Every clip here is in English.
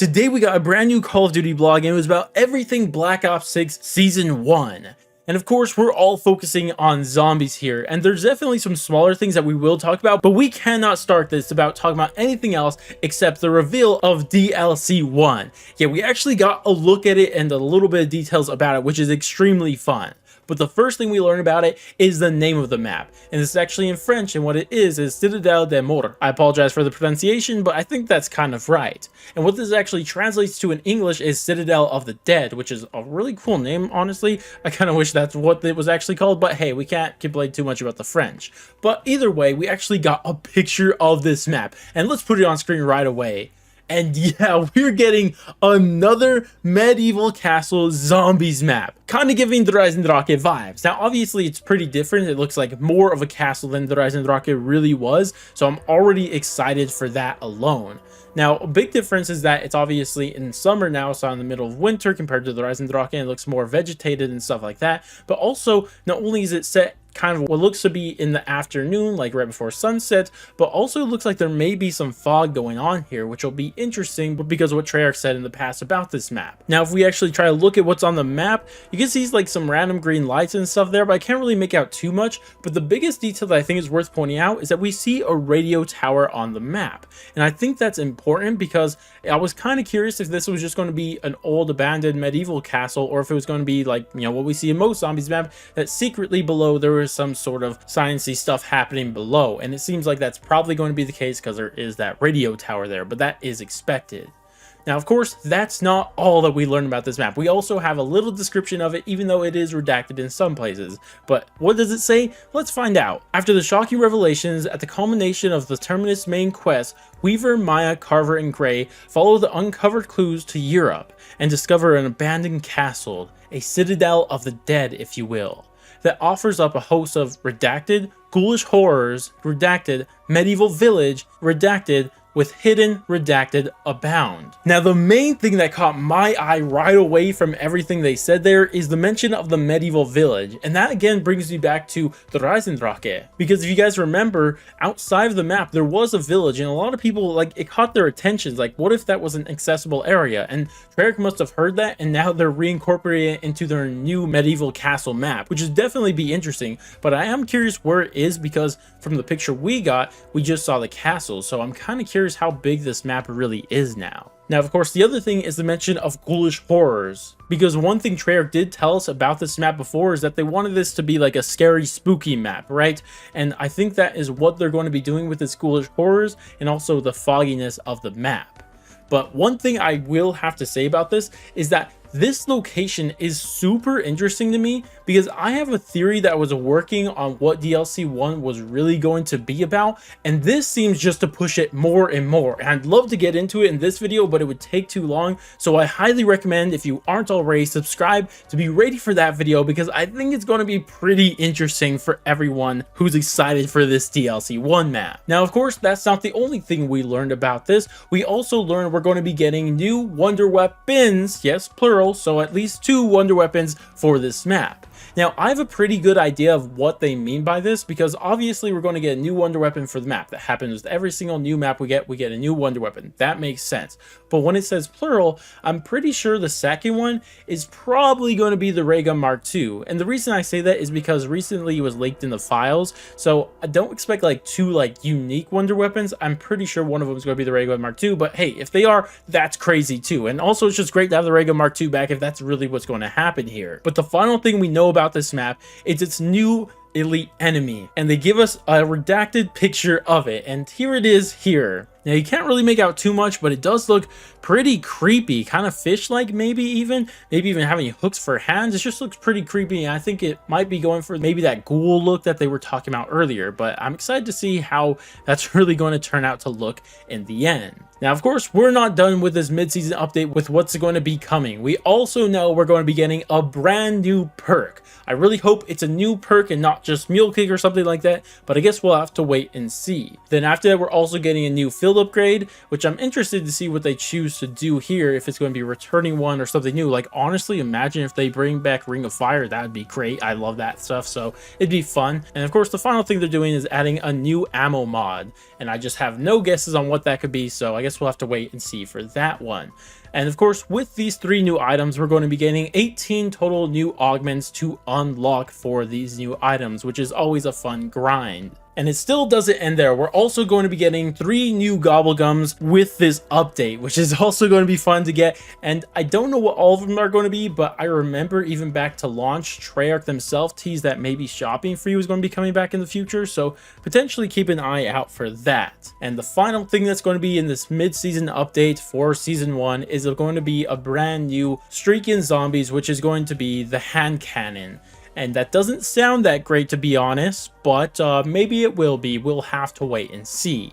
Today we got a brand new Call of Duty blog and it was about everything Black Ops 6 Season 1. And of course, we're all focusing on zombies here, and there's definitely some smaller things that we will talk about, but we cannot start this about talking about anything else except the reveal of DLC 1. Yeah, we actually got a look at it and a little bit of details about it, which is extremely fun. But the first thing we learn about it is the name of the map, and this is actually in French, and what it is Citadelle des Morts. I apologize for the pronunciation, but I think that's kind of right. And what this actually translates to in English is Citadel of the Dead, which is a really cool name, honestly. I kind of wish that's what it was actually called, but hey, we can't complain too much about the French. But either way, we actually got a picture of this map, and let's put it on screen right away. And yeah, we're getting another medieval castle zombies map, kind of giving the Rise and Drake vibes. Now, obviously, it's pretty different. It looks like more of a castle than the Rise and Drake really was, so I'm already excited for that alone. Now, a big difference is that it's obviously in summer now, so in the middle of winter compared to the Rise and Drake, and it looks more vegetated and stuff like that. But also, not only is it set kind of what looks to be in the afternoon, like right before sunset, but also looks like there may be some fog going on here, which will be interesting because of what Treyarch said in the past about this map. Now, if we actually try to look at what's on the map, you can see like some random green lights and stuff there, but I can't really make out too much. But the biggest detail that I think is worth pointing out is that we see a radio tower on the map. And I think that's important because I was kind of curious if this was just going to be an old abandoned medieval castle, or if it was going to be like, you know, what we see in most zombies map, that secretly below there was some sort of sciencey stuff happening below. And it seems like that's probably going to be the case because there is that radio tower there, but that is expected. Now, of course, that's not all that we learned about this map. We also have a little description of it, even though it is redacted in some places. But what does it say? Let's find out. After the shocking revelations at the culmination of the Terminus main quest, Weaver, Maya, Carver, and Gray follow the uncovered clues to Europe and discover an abandoned castle, a citadel of the dead, if you will, that offers up a host of redacted, ghoulish horrors, redacted, medieval village, redacted, with hidden redacted abound. Now, the main thing that caught my eye right away from everything they said there is the mention of the medieval village, and that again brings me back to the Rise and Drake, because if you guys remember, outside of the map there was a village, and a lot of people, like, it caught their attentions, like, what if that was an accessible area? And Perk must have heard that, and now they're reincorporating it into their new medieval castle map, which would definitely be interesting. But I am curious where it is, because from the picture we got, we just saw the castle, so I'm kind of curious how big this map really is now. Now, of course, the other thing is the mention of ghoulish horrors, because one thing Treyarch did tell us about this map before is that they wanted this to be like a scary, spooky map, right? And I think that is what they're going to be doing with this ghoulish horrors and also the fogginess of the map. But one thing I will have to say about this is that this location is super interesting to me, because I have a theory that I was working on what DLC 1 was really going to be about, and this seems just to push it more and more. And I'd love to get into it in this video, but it would take too long, so I highly recommend, if you aren't already, subscribe to be ready for that video, because I think it's going to be pretty interesting for everyone who's excited for this DLC 1 map. Now, of course, that's not the only thing we learned about this. We also learned we're going to be getting new wonder weapons, yes, plural, so at least 2 wonder weapons for this map. Now, I have a pretty good idea of what they mean by this, because obviously we're going to get a new wonder weapon for the map. That happens with every single new map we get a new wonder weapon. That makes sense. But when it says plural, I'm pretty sure the second one is probably going to be the Ray Gun Mark II. And the reason I say that is because recently it was leaked in the files, so I don't expect like 2 like unique wonder weapons. I'm pretty sure one of them is going to be the Ray Gun Mark II, but hey, if they are, that's crazy too. And also, it's just great to have the Ray Gun Mark II back if that's really what's going to happen here. But the final thing we know about this map is its new elite enemy, and they give us a redacted picture of it, and here it is here. Now, you can't really make out too much, but it does look pretty creepy, kind of fish-like, maybe even having hooks for hands. It just looks pretty creepy, and I think it might be going for maybe that ghoul look that they were talking about earlier, but I'm excited to see how that's really going to turn out to look in the end. Now, of course, we're not done with this mid-season update with what's going to be coming. We also know we're going to be getting a brand new perk. I really hope it's a new perk and not just Mule Kick or something like that, but I guess we'll have to wait and see. Then after that, we're also getting a new field shield upgrade, which I'm interested to see what they choose to do here, if it's going to be returning one or something new. Like, honestly, imagine if they bring back Ring of Fire. That would be great. I love that stuff, so it'd be fun. And of course, the final thing they're doing is adding a new ammo mod, and I just have no guesses on what that could be, so I guess we'll have to wait and see for that one. And of course, with these 3 new items, we're going to be getting 18 total new augments to unlock for these new items, which is always a fun grind. And it still doesn't end there. We're also going to be getting 3 new Gobblegums with this update, which is also going to be fun to get. And I don't know what all of them are going to be, but I remember even back to launch, Treyarch themselves teased that maybe shopping for you is going to be coming back in the future. So potentially keep an eye out for that. And the final thing that's going to be in this mid-season update for Season 1 is going to be a brand new streak in zombies, which is going to be the hand cannon. And that doesn't sound that great, to be honest, but maybe it will be. We'll have to wait and see.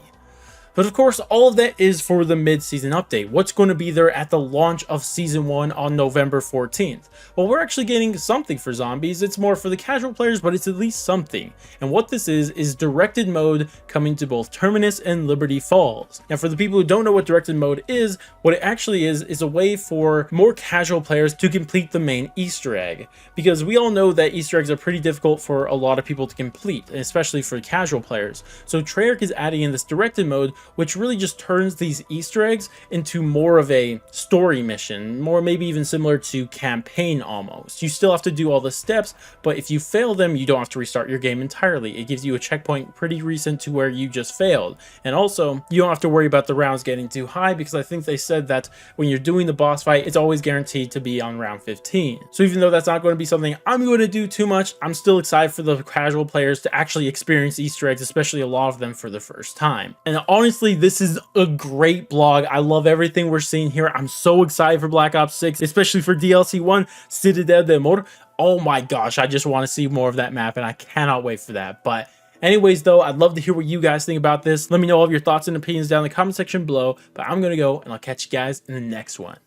But of course, all of that is for the mid-season update. What's going to be there at the launch of Season 1 on November 14th? Well, we're actually getting something for zombies. It's more for the casual players, but it's at least something. And what this is directed mode coming to both Terminus and Liberty Falls. Now, for the people who don't know what directed mode is, what it actually is a way for more casual players to complete the main Easter egg. Because we all know that Easter eggs are pretty difficult for a lot of people to complete, especially for casual players. So Treyarch is adding in this directed mode, which really just turns these Easter eggs into more of a story mission, more maybe even similar to campaign almost. You still have to do all the steps, but if you fail them, you don't have to restart your game entirely. It gives you a checkpoint pretty recent to where you just failed. And also, you don't have to worry about the rounds getting too high, because I think they said that when you're doing the boss fight, it's always guaranteed to be on round 15. So even though that's not going to be something I'm going to do too much, I'm still excited for the casual players to actually experience Easter eggs, especially a lot of them for the first time. And honestly, this is a great blog. I love everything we're seeing here. I'm so excited for Black Ops 6, especially for DLC 1, Citadelle de Morts. Oh my gosh, I just want to see more of that map, and I cannot wait for that. But anyways, though, I'd love to hear what you guys think about this. Let me know all of your thoughts and opinions down in the comment section below. But I'm going to go, and I'll catch you guys in the next one.